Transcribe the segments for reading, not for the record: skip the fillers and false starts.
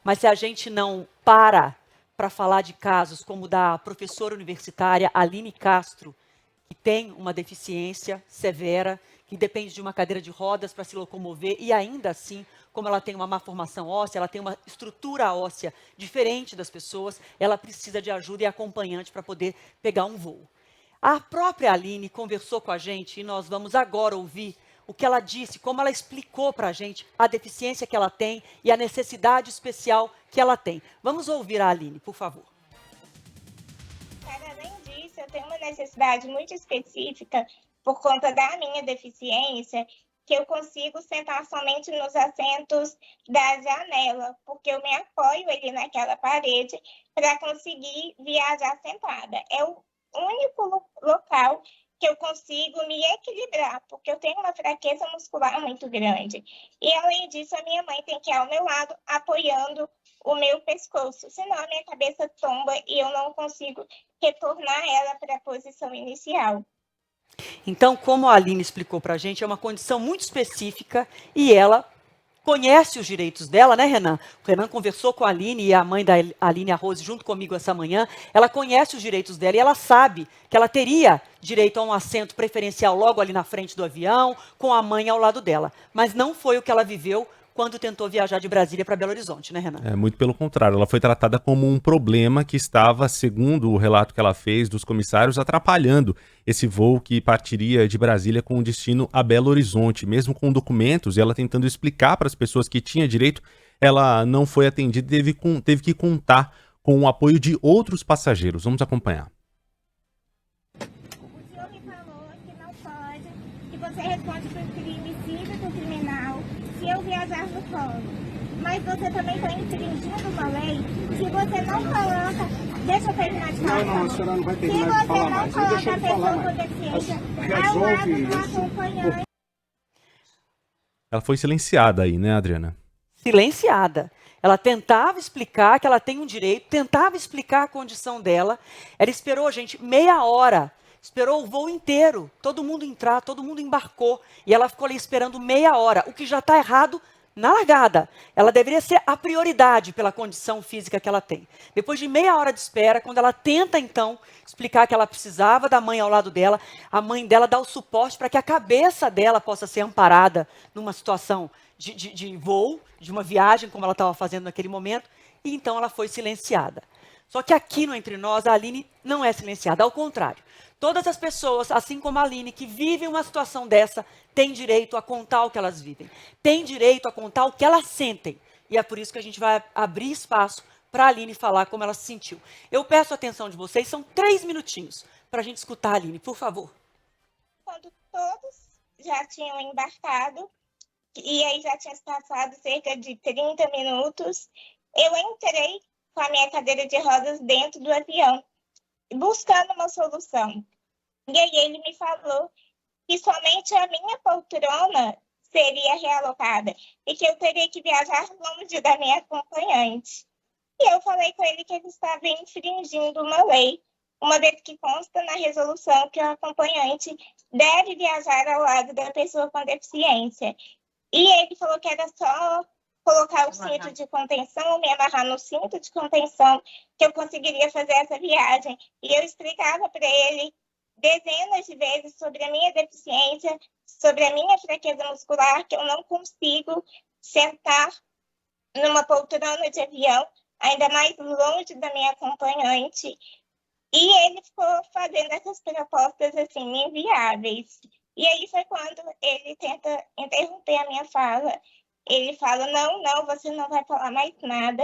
Mas se a gente não para falar de casos como o da professora universitária Aline Castro, que tem uma deficiência severa, que depende de uma cadeira de rodas para se locomover, e ainda assim, como ela tem uma má formação óssea, ela tem uma estrutura óssea diferente das pessoas, ela precisa de ajuda e acompanhante para poder pegar um voo. A própria Aline conversou com a gente, e nós vamos agora ouvir o que ela disse, como ela explicou para a gente a deficiência que ela tem e a necessidade especial que ela tem. Vamos ouvir a Aline, por favor. Além disso, eu tenho uma necessidade muito específica por conta da minha deficiência, que eu consigo sentar somente nos assentos da janela, porque eu me apoio ali naquela parede para conseguir viajar sentada. É o único local que eu consigo me equilibrar, porque eu tenho uma fraqueza muscular muito grande. E, além disso, a minha mãe tem que ir ao meu lado, apoiando o meu pescoço, senão a minha cabeça tomba e eu não consigo retornar ela para a posição inicial. Então, como a Aline explicou para a gente, é uma condição muito específica e ela conhece os direitos dela, né, Renan? O Renan conversou com a Aline e a mãe da Aline, a Rose, junto comigo essa manhã. Ela conhece os direitos dela e ela sabe que ela teria direito a um assento preferencial logo ali na frente do avião, com a mãe ao lado dela. Mas não foi o que ela viveu quando tentou viajar de Brasília para Belo Horizonte, né, Renan? Muito pelo contrário, ela foi tratada como um problema que estava, segundo o relato que ela fez dos comissários, atrapalhando esse voo que partiria de Brasília com destino a Belo Horizonte. Mesmo com documentos e ela tentando explicar para as pessoas que tinha direito, ela não foi atendida e teve que contar com o apoio de outros passageiros. Vamos acompanhar. O senhor me falou que não pode, que você responde por crime cívico criminal se eu viajar no colo. Mas você também está infringindo uma lei se você não coloca... Deixa eu terminar de falar. Não, a senhora não vai terminar de falar mais. Se você não coloca a pessoa com deficiência ao lado do acompanhante... Ela foi silenciada aí, né, Adriana? Silenciada. Ela tentava explicar que ela tem um direito, tentava explicar a condição dela. Ela esperou, gente, meia hora. Esperou o voo inteiro. Todo mundo entrar, todo mundo embarcou. E ela ficou ali esperando meia hora, o que já está errado na largada. Ela deveria ser a prioridade pela condição física que ela tem. Depois de meia hora de espera, quando ela tenta, então, explicar que ela precisava da mãe ao lado dela, a mãe dela dá o suporte para que a cabeça dela possa ser amparada numa situação de voo, de uma viagem, como ela estava fazendo naquele momento, e então ela foi silenciada. Só que aqui no Entre Nós, a Aline não é silenciada, ao contrário. Todas as pessoas, assim como a Aline, que vivem uma situação dessa, têm direito a contar o que elas vivem. Têm direito a contar o que elas sentem. E é por isso que a gente vai abrir espaço para a Aline falar como ela se sentiu. Eu peço a atenção de vocês, são 3 minutinhos para a gente escutar a Aline, por favor. Quando todos já tinham embarcado, e aí já tinha passado cerca de 30 minutos, eu entrei com a minha cadeira de rodas dentro do avião, buscando uma solução. E aí ele me falou que somente a minha poltrona seria realocada e que eu teria que viajar longe da minha acompanhante. E eu falei com ele que ele estava infringindo uma lei, uma vez que consta na resolução que o acompanhante deve viajar ao lado da pessoa com deficiência. E ele falou que era só colocar o cinto de contenção, me amarrar no cinto de contenção, que eu conseguiria fazer essa viagem. E eu explicava para ele dezenas de vezes sobre a minha deficiência, sobre a minha fraqueza muscular, que eu não consigo sentar numa poltrona de avião, ainda mais longe da minha acompanhante. E ele ficou fazendo essas propostas assim inviáveis. E aí foi quando ele tenta interromper a minha fala. Ele fala, não, você não vai falar mais nada.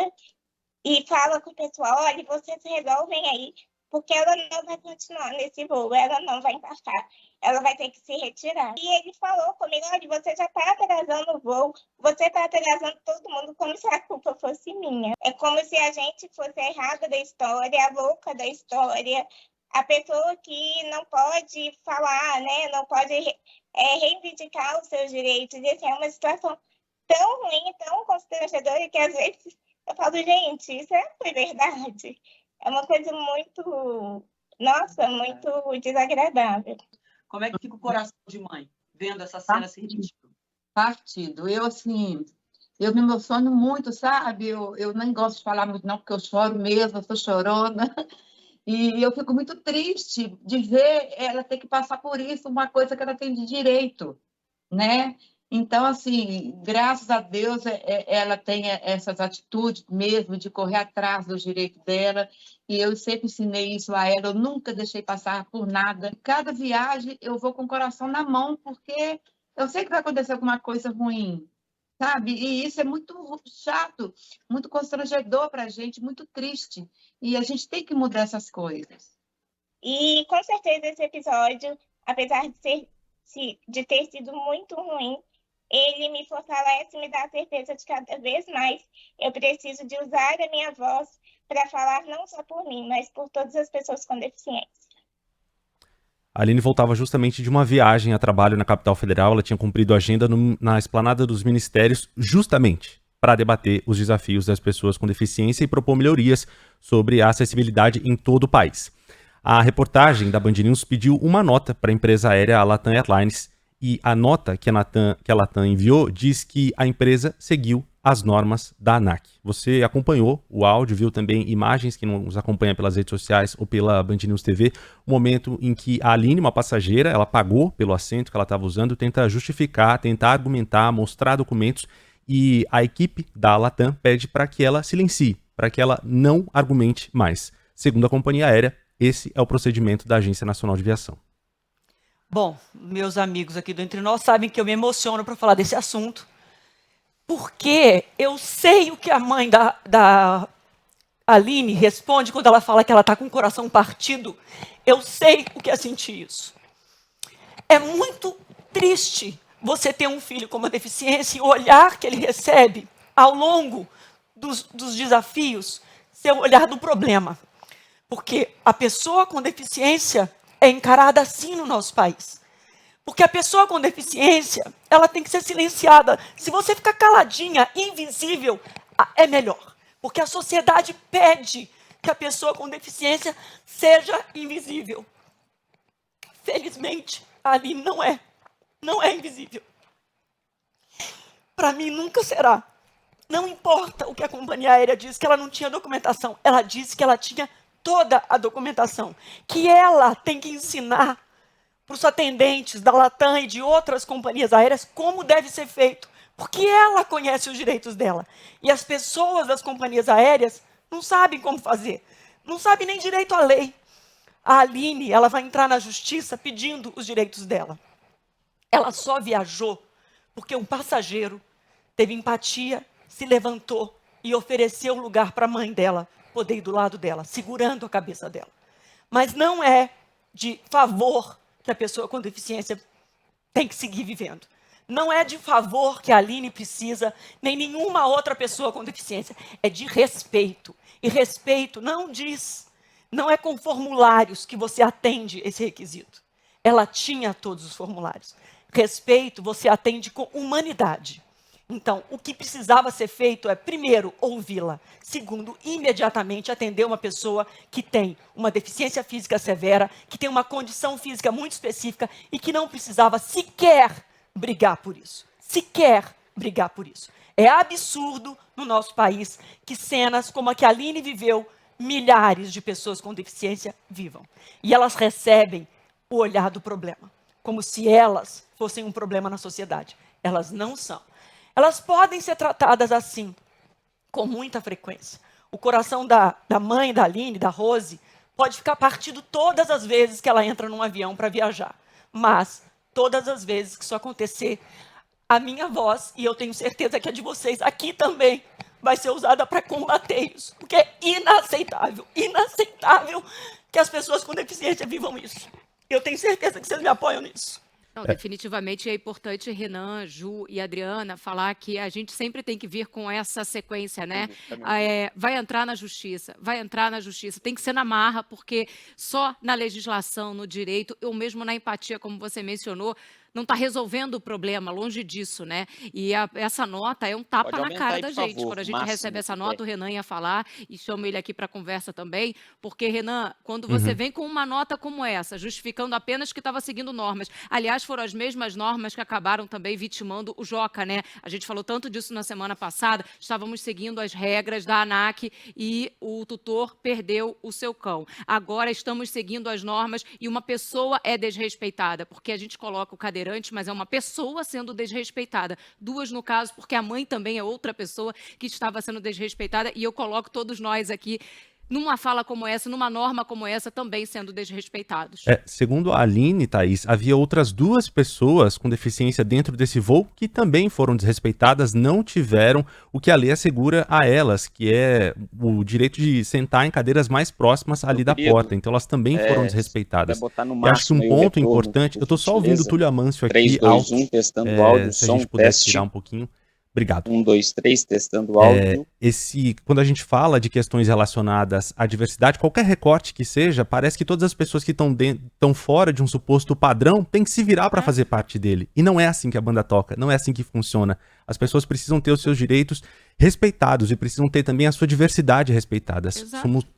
E fala com o pessoal, olha, vocês resolvem aí, porque ela não vai continuar nesse voo, ela não vai embarcar, ela vai ter que se retirar. E ele falou comigo, olha, você já está atrasando o voo, você está atrasando todo mundo, como se a culpa fosse minha. É como se a gente fosse a errada da história, a louca da história, a pessoa que não pode falar, né, não pode reivindicar os seus direitos. E assim, é uma situação tão ruim, tão constrangedora, que às vezes eu falo, gente, isso foi verdade. É uma coisa muito, nossa, muito desagradável. Como é que fica o coração de mãe vendo essa cena se repetir? Partido. Eu, assim, Eu me emociono muito, sabe? Eu nem gosto de falar muito, não, porque eu choro mesmo, eu sou chorona. E eu fico muito triste de ver ela ter que passar por isso, uma coisa que ela tem de direito, né? Então, assim, graças a Deus, ela tem essas atitudes mesmo de correr atrás do direito dela, e eu sempre ensinei isso a ela, eu nunca deixei passar por nada. Cada viagem eu vou com o coração na mão, porque eu sei que vai acontecer alguma coisa ruim, sabe? E isso é muito chato, muito constrangedor para a gente, muito triste, e a gente tem que mudar essas coisas. E com certeza esse episódio, apesar de ter sido muito ruim, ele me fortalece e me dá a certeza de que cada vez mais eu preciso de usar a minha voz para falar não só por mim, mas por todas as pessoas com deficiência. A Aline voltava justamente de uma viagem a trabalho na capital federal. Ela tinha cumprido a agenda na esplanada dos ministérios justamente para debater os desafios das pessoas com deficiência e propor melhorias sobre a acessibilidade em todo o país. A reportagem da Band News pediu uma nota para a empresa aérea Latam Airlines e a nota que a Latam enviou diz que a empresa seguiu as normas da ANAC. Você acompanhou o áudio, viu também imagens que nos acompanha pelas redes sociais ou pela Band News TV, o momento em que a Aline, uma passageira, ela pagou pelo assento que ela estava usando, tenta justificar, tentar argumentar, mostrar documentos e a equipe da Latam pede para que ela silencie, para que ela não argumente mais. Segundo a companhia aérea, esse é o procedimento da Agência Nacional de Aviação. Bom, meus amigos aqui do Entre Nós sabem que eu me emociono para falar desse assunto, porque eu sei o que a mãe da Aline responde quando ela fala que ela está com o coração partido. Eu sei o que é sentir isso. É muito triste você ter um filho com uma deficiência e o olhar que ele recebe ao longo dos desafios ser o olhar do problema. Porque a pessoa com deficiência é encarada assim no nosso país. Porque a pessoa com deficiência, ela tem que ser silenciada. Se você ficar caladinha, invisível, é melhor. Porque a sociedade pede que a pessoa com deficiência seja invisível. Felizmente, a Aline não é invisível. Para mim, nunca será. Não importa o que a companhia aérea diz, que ela não tinha documentação. Ela disse que ela tinha toda a documentação. Que ela tem que ensinar para os atendentes da Latam e de outras companhias aéreas como deve ser feito, porque ela conhece os direitos dela. E as pessoas das companhias aéreas não sabem como fazer, não sabem nem direito à lei. A Aline, ela vai entrar na justiça pedindo os direitos dela. Ela só viajou porque um passageiro teve empatia, se levantou e ofereceu lugar para a mãe dela poder ir do lado dela, segurando a cabeça dela. Mas não é de favor que a pessoa com deficiência tem que seguir vivendo. Não é de favor que a Aline precisa, nem nenhuma outra pessoa com deficiência. É de respeito. E respeito não é com formulários que você atende esse requisito. Ela tinha todos os formulários. Respeito você atende com humanidade. Então, o que precisava ser feito é, primeiro, ouvi-la. Segundo, imediatamente atender uma pessoa que tem uma deficiência física severa, que tem uma condição física muito específica e que não precisava sequer brigar por isso. Sequer brigar por isso. É absurdo no nosso país que cenas como a que a Aline viveu, milhares de pessoas com deficiência vivam. E elas recebem o olhar do problema, como se elas fossem um problema na sociedade. Elas não são. Elas podem ser tratadas assim, com muita frequência. O coração da mãe da Aline, da Rose, pode ficar partido todas as vezes que ela entra num avião para viajar. Mas, todas as vezes que isso acontecer, a minha voz, e eu tenho certeza que a de vocês aqui também, vai ser usada para combater isso. Porque é inaceitável que as pessoas com deficiência vivam isso. Eu tenho certeza que vocês me apoiam nisso. Não, definitivamente é importante, Renan, Ju e Adriana, falar que a gente sempre tem que vir com essa sequência, né? Vai entrar na justiça, tem que ser na marra, porque só na legislação, no direito, ou mesmo na empatia, como você mencionou, não está resolvendo o problema, longe disso, né? E essa nota é um tapa Pode na aumentar cara aí, da por gente. favor, Quando a gente máximo recebe essa que nota, der. o Renan ia falar, e chamo ele aqui para conversa também, porque, Renan, quando você vem com uma nota como essa, justificando apenas que estava seguindo normas, aliás, foram as mesmas normas que acabaram também vitimando o Joca, né? A gente falou tanto disso na semana passada, estávamos seguindo as regras da ANAC e o tutor perdeu o seu cão. Agora estamos seguindo as normas e uma pessoa é desrespeitada, porque a gente coloca o cadeirante, mas é uma pessoa sendo desrespeitada. Duas no caso, porque a mãe também é outra pessoa que estava sendo desrespeitada, e eu coloco todos nós aqui numa fala como essa, numa norma como essa, também sendo desrespeitados. Segundo a Aline, Thaís, havia outras 2 pessoas com deficiência dentro desse voo que também foram desrespeitadas, não tiveram o que a lei assegura a elas, que é o direito de sentar em cadeiras mais próximas ali da querido, porta. Então elas também foram Vai desrespeitadas. botar no Eu acho que máximo um aí o ponto retorno, importante, por eu estou só ouvindo o gentileza. Túlio Amâncio 3, aqui 2, 1, testando o áudio, se a som, gente pudesse teste. tirar um pouquinho. Obrigado. 1, 2, 3, testando o áudio. Quando a gente fala de questões relacionadas à diversidade, qualquer recorte que seja, parece que todas as pessoas que estão fora de um suposto padrão têm que se virar para fazer parte dele. E não é assim que a banda toca, não é assim que funciona. As pessoas precisam ter os seus direitos respeitados e precisam ter também a sua diversidade respeitada.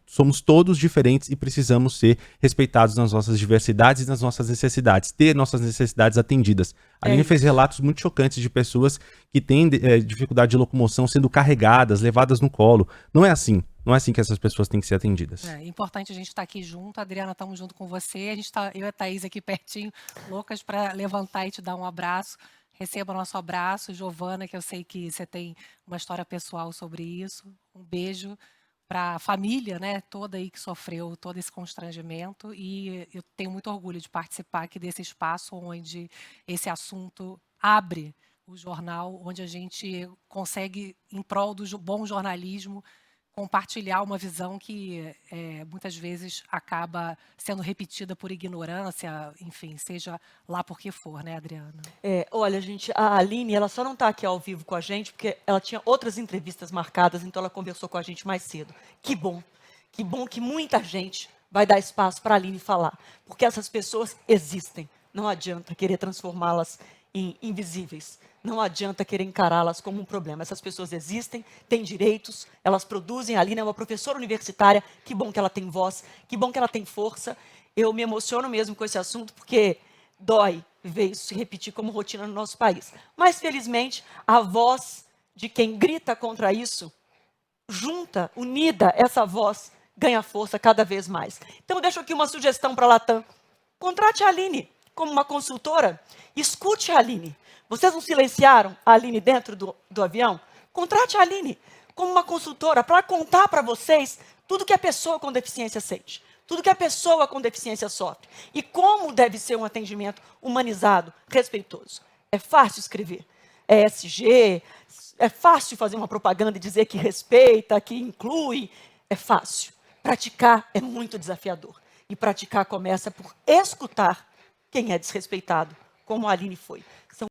Somos todos diferentes e precisamos ser respeitados nas nossas diversidades e nas nossas necessidades, ter nossas necessidades atendidas. A Aline fez relatos muito chocantes de pessoas que têm dificuldade de locomoção sendo carregadas, levadas no colo. Não é assim. Não é assim que essas pessoas têm que ser atendidas. É importante a gente estar aqui junto. Adriana, estamos junto com você. A gente tá, eu e a Thaís aqui pertinho, loucas para levantar e te dar um abraço. Receba o nosso abraço. Giovana, que eu sei que você tem uma história pessoal sobre isso. Um beijo para a família, né, toda aí que sofreu todo esse constrangimento, e eu tenho muito orgulho de participar aqui desse espaço onde esse assunto abre o jornal, onde a gente consegue, em prol do bom jornalismo, compartilhar uma visão que muitas vezes acaba sendo repetida por ignorância, enfim, seja lá por que for, né, Adriana? Olha, gente, a Aline, ela só não está aqui ao vivo com a gente, porque ela tinha outras entrevistas marcadas, então ela conversou com a gente mais cedo. Que bom que muita gente vai dar espaço para a Aline falar, porque essas pessoas existem. Não adianta querer transformá-las em invisíveis. Não adianta querer encará-las como um problema. Essas pessoas existem, têm direitos, elas produzem. A Aline é uma professora universitária, que bom que ela tem voz, que bom que ela tem força. Eu me emociono mesmo com esse assunto, porque dói ver isso se repetir como rotina no nosso país. Mas, felizmente, a voz de quem grita contra isso, junta, unida, essa voz ganha força cada vez mais. Então, eu deixo aqui uma sugestão para a Latam. Contrate a Aline como uma consultora, escute a Aline. Vocês não silenciaram a Aline dentro do avião? Contrate a Aline como uma consultora para contar para vocês tudo que a pessoa com deficiência sente, tudo que a pessoa com deficiência sofre e como deve ser um atendimento humanizado, respeitoso. É fácil escrever, é ESG, é fácil fazer uma propaganda e dizer que respeita, que inclui, é fácil. Praticar é muito desafiador. E praticar começa por escutar quem é desrespeitado, como a Aline foi.